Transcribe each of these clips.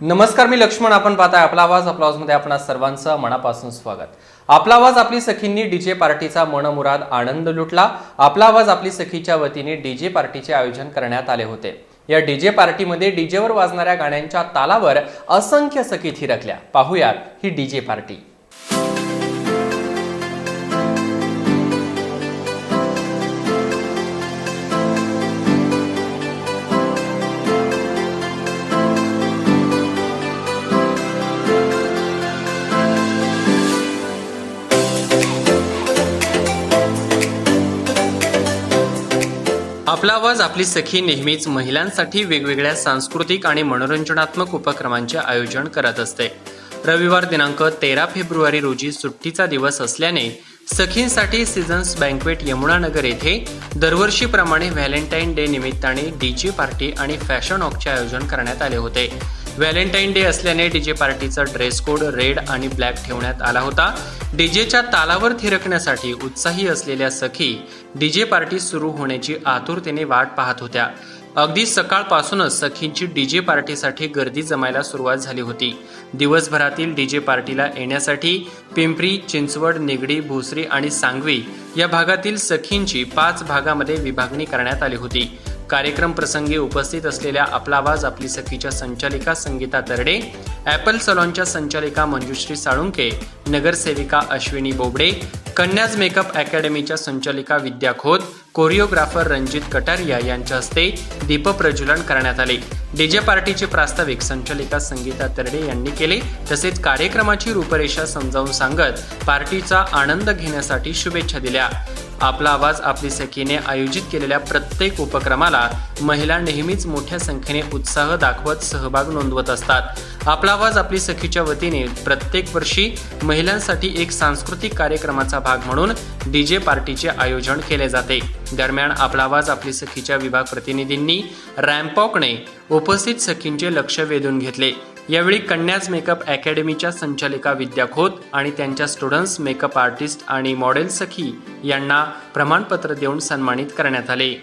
नमस्कार, मी लक्ष्मण. आपण पाहताय आपला आवाज. आपला आवाजमध्ये आपणा सर्वांचं मनापासून स्वागत. आपला आवाज आपली सखींनी डीजे पार्टीचा मनमुराद आनंद लुटला. आपला आवाज आपली सखीच्या वतीने डीजे पार्टीचे आयोजन करण्यात आले होते. या डीजे पार्टीमध्ये डीजेवर वाजणाऱ्या गाण्यांच्या तालावर असंख्य सखी थिरकल्या. पाहूयात ही डीजे पार्टी. आपला आवाज आपली सखी नेहमीच महिलांसाठी वेगवेगळ्या सांस्कृतिक आणि मनोरंजनात्मक उपक्रमांचे आयोजन करत असते. रविवार दिनांक 13 फेब्रुवारी रोजी सुट्टीचा दिवस असल्याने सखींसाठी सीझन्स बँक्वेट यमुनानगर येथे दरवर्षीप्रमाणे व्हॅलेंटाईन डे निमित्ताने डीजे पार्टी आणि फॅशन वॉकचे आयोजन करण्यात आले होते. व्हॅलेंटाईन डे असल्याने डीजे पार्टीचा ड्रेस कोड रेड आणि ब्लॅक ठेवण्यात आला होता. डीजेच्या तालावर थिरकण्यासाठी उत्साही असलेल्या सखी डीजे पार्टी सुरू होण्याची आतुरतेने वाट पाहत होत्या. अगदी सकाळपासूनच सखींची डीजे पार्टीसाठी गर्दी जमायला सुरुवात झाली होती. दिवसभरातील डीजे पार्टीला येण्यासाठी पिंपरी, चिंचवड, निगडी, भोसरी आणि सांगवी या भागातील सखींची 5 भागामध्ये विभागणी करण्यात आली होती. कार्यक्रम प्रसंगी उपस्थित असलेल्या आपला आवाज आपली सखीच्या संचालिका संगीता तरडे, ॲपल सलॉनच्या संचालिका मंजुश्री साळुंके, नगरसेविका अश्विनी बोबडे, कन्याज मेकअप अकॅडमीच्या संचालिका विद्या खोत, कोरिओग्राफर रणजित कटारिया यांच्या हस्ते दीपप्रज्वलन करण्यात आले. डीजे पार्टीचे प्रास्ताविक संचालिका संगीता तरडे यांनी केले. तसेच कार्यक्रमाची रूपरेषा समजावून सांगत पार्टीचा आनंद घेण्यासाठी शुभेच्छा दिल्या. आपला आवाज आपली सखीने आयोजित केलेल्या प्रत्येक उपक्रमाला महिला नेहमीच मोठ्या संख्येने उत्साह दाखवत सहभाग नोंदवत असतात. आपला आवाज आपली सखीच्या वतीने प्रत्येक वर्षी महिलांसाठी एक सांस्कृतिक कार्यक्रमाचा भाग म्हणून डीजे पार्टीचे आयोजन केले जाते. दरम्यान आपला आवाज आपली सखीच्या विभाग प्रतिनिधींनी रॅम्पवॉकने उपस्थित सखींचे लक्ष वेधून घेतले. यावेळी कन्याज मेकअप अकॅडमीच्या संचालिका विद्या खोत आणि त्यांच्या स्टुडंट्स, मेकअप आर्टिस्ट आणि मॉडेल सखी यांना प्रमाणपत्र देऊन सन्मानित करण्यात आले.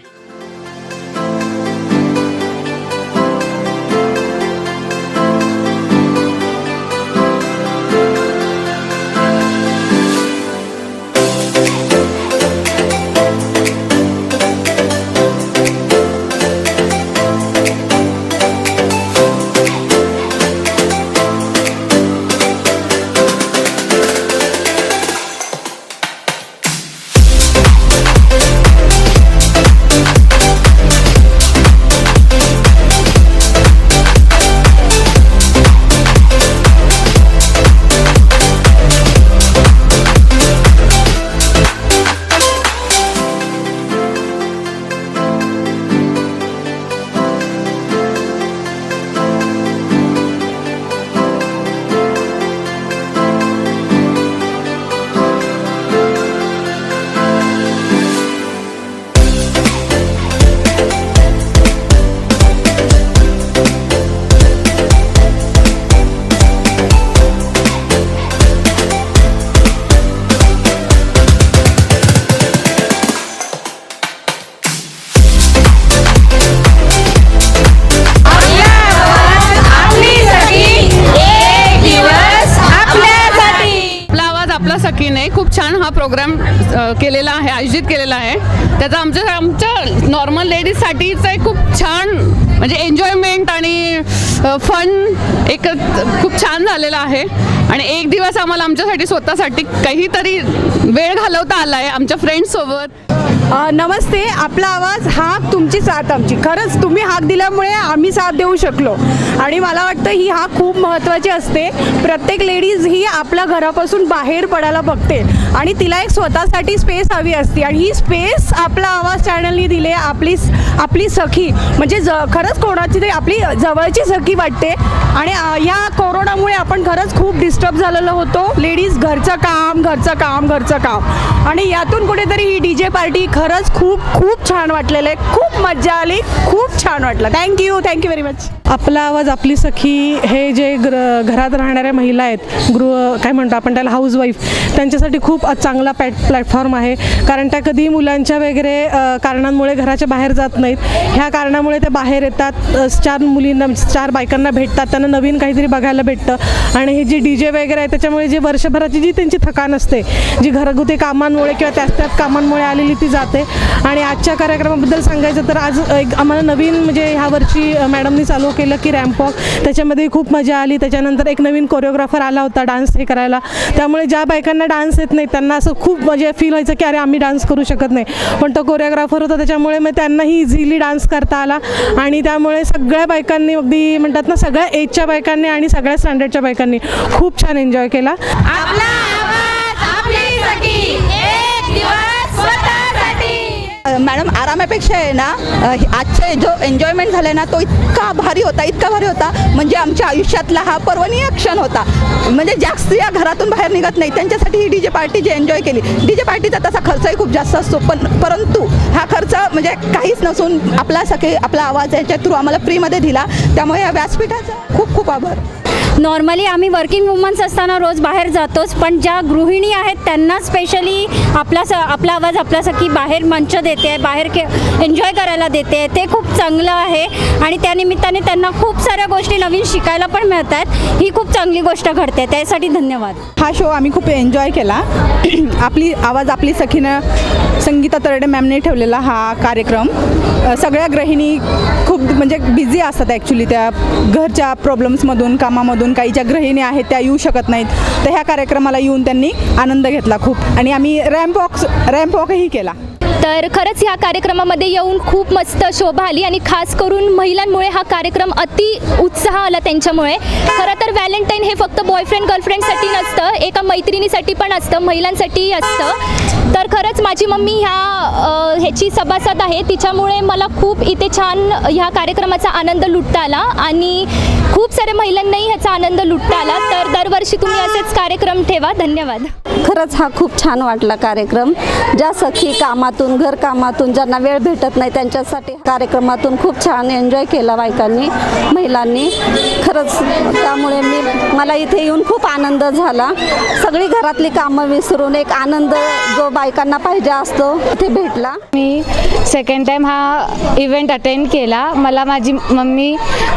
आपला सखीने खूप छान हा प्रोग्राम केलेला आहे, आयोजित केलेला आहे. त्याचा आमच्या नॉर्मल लेडीजसाठीच एक खूप छान म्हणजे एन्जॉयमेंट आणि फन एक खूप छान झालेला आहे. आणि एक दिवस आम्हाला आमच्यासाठी स्वतःसाठी काहीतरी वेळ घालवता आला आहे आमच्या फ्रेंड्ससोबत. नमस्ते. आपला आवाज हाक तुमची साथ आमची. खरंच तुम्ही हाक दिल्यामुळे आम्ही साथ देऊ शकलो आणि मला वाटतं ही हाक खूप महत्त्वाची असते. प्रत्येक लेडीज ही आपल्या घरापासून बाहेर पडायला बघते आणि तिला एक स्वतःसाठी स्पेस हवी असते आणि ही स्पेस आपला आवाज चॅनलनी दिले. आपली सखी म्हणजे खरंच कोणाची तरी आपली जवळची सखी वाटते. आणि या कोरोनामुळे आपण खरंच खूप डिस्टर्ब झालेलो होतो. लेडीज घरचं काम आणि यातून कुठेतरी ही डीजे पार्टी खरंच खूप छान वाटलेलं आहे. खूप मज्जा आली, खूप छान वाटलं. Thank you very much. आपला आवाज आपली सखी हे जे घरात राहणाऱ्या महिला आहेत, काय म्हणतो आपण त्याला, हाऊसवाईफ, त्यांच्यासाठी खूप चांगला प्लॅटफॉर्म आहे. कारण त्या कधी मुलांच्या वगैरे कारणांमुळे घराच्या बाहेर जात नाहीत. ह्या कारणामुळे त्या बाहेर येतात, 4 बायकांना भेटतात, त्यांना नवीन काहीतरी बघायला भेटतं. आणि हे जे DJ वगैरे आहे त्याच्यामुळे जे वर्षभराची जी त्यांची थकान असते, जी घरगुती कामांमुळे किंवा त्याच कामांमुळे आलेली ती जाते. आणि आजच्या कार्यक्रमाबद्दल सांगायचं तर आज एक आम्हाला नवीन म्हणजे ह्या वर्षी मॅडमनी चालू केलं की रॅम्प वॉक, त्याच्यामध्ये खूप मजा आली. त्याच्यानंतर एक नवीन कोरिओग्राफर आला होता डान्स हे करायला, त्यामुळे ज्या बायकांना डान्स येत नाही त्यांना असं खूप म्हणजे फील व्हायचं की अरे आम्ही डान्स करू शकत नाही, पण तो कोरिओग्राफर होता त्याच्यामुळे मग त्यांनाही इझिली डान्स करता आला. आणि त्यामुळे सगळ्या बायकांनी, अगदी म्हणतात ना, सगळ्या एजच्या बायकांनी आणि सगळ्या स्टँडर्डच्या बायकांनी खूप छान एन्जॉय केला. आपला आवाज आपली सखी, एक दिवस स्वतःसाठी. मॅडम, आरामापेक्षा आहे ना, आजचा जो एन्जॉयमेंट झाला ना तो इतका भारी होता म्हणजे आमच्या आयुष्यातला हा पर्वणीय क्षण होता. म्हणजे जास्त या घरातून बाहेर निघत नाही त्यांच्यासाठी ही DJ पार्टी जी एन्जॉय केली. DJ पार्टीचा तसा खर्चही खूप जास्त असतो, परंतु हा खर्च म्हणजे काहीच नसून आपला आवाज याच्या थ्रू आम्हाला फ्रीमध्ये दिला, त्यामुळे या व्यासपीठाचा खूप खूप आभार. नॉर्मली आम्ही वर्किंग वुमन्स असताना रोज बाहेर जातोच, पण ज्या गृहिणी आहेत त्यांना स्पेशली आपला आवाज आपला सखी बाहेर मंच देते, बाहेर एन्जॉय करायला देते, ते खूप चांगलं आहे. आणि त्यानिमित्ताने त्यांना खूप साऱ्या गोष्टी नवीन शिकायला पण मिळतात. ही खूप चांगली गोष्ट घडते, त्यासाठी धन्यवाद. हा शो आम्ही खूप एन्जॉय केला. आपली आवाज आपली सखीनं संगीता तरडे मॅमने ठेवलेला हा कार्यक्रम. सगळ्या गृहिणी खूप म्हणजे बिझी असतात ॲक्च्युली, त्या घरच्या प्रॉब्लेम्समधून, कामामधून. काही ज्या गृहिणी आहेत त्या येऊ शकत नाहीत, तर ह्या कार्यक्रमाला येऊन त्यांनी आनंद घेतला खूप. आणि आम्ही रॅम्प वॉकही केला. तर खरंच ह्या कार्यक्रमामध्ये येऊन खूप मस्त शोभा आली आणि खास करून महिलांमुळे हा कार्यक्रम अति उत्साह आला त्यांच्यामुळे. खरं तर व्हॅलेंटाईन हे फक्त बॉयफ्रेंड गर्लफ्रेंडसाठी नसतं, एका मैत्रिणीसाठी पण असतं, महिलांसाठीही असतं. तर खरंच माझी मम्मी ह्याची सभासद आहे, तिच्यामुळे मला खूप इथे छान ह्या कार्यक्रमाचा आनंद लुटता आला आणि खूप साऱ्या महिलांनाही ह्याचा आनंद लुटता आला. तर दरवर्षी तुम्ही असेच कार्यक्रम ठेवा. धन्यवाद. खरंच हा खूप छान वाटला कार्यक्रम. ज्या सखी कामातून, घरकामातून ज्यांना वेळ भेटत नाही त्यांच्यासाठी कार्यक्रमातून खूप छान एन्जॉय केला बायकांनी, महिलांनी. खरंच त्यामुळे मला इथे येऊन खूप आनंद झाला. सगळी घरातली कामं विसरून एक आनंद जो बायकांना पाहिजे असतो इथे भेटला. मी सेकंड टाईम हा इव्हेंट अटेंड केला. मला माझी मम्मी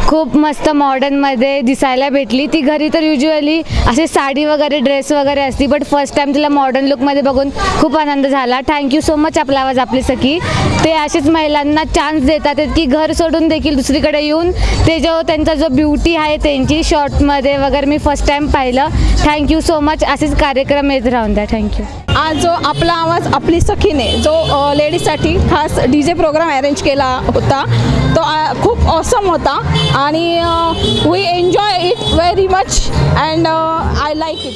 खूप मस्त मॉडर्नमध्ये दिसायला भेटली. ती घरी तर युज्युअली असे साडी वगैरे ड्रेस वगैरे असती, बट फर्स्ट टाईम तिला मॉडर्न लुकमध्ये बघून खूप आनंद झाला. थँक्यू सो मच आपला आवाज आपली सखी. ते असेच महिलांना चान्स देतात की घर सोडून देखील दुसरीकडे येऊन ते त्यांचा जो ब्युटी आहे त्यांची शॉर्टमध्ये वगैरे मी फर्स्ट टाईम पाहिलं. Thank you so much. असेच कार्यक्रम येत राहून द्या. थँक्यू. आज जो आपला आवाज आपली सखीने जो लेडीजसाठी खास DJ प्रोग्राम अरेंज केला होता तो खूप ऑसम होता आणि we enjoy it very much and I like it.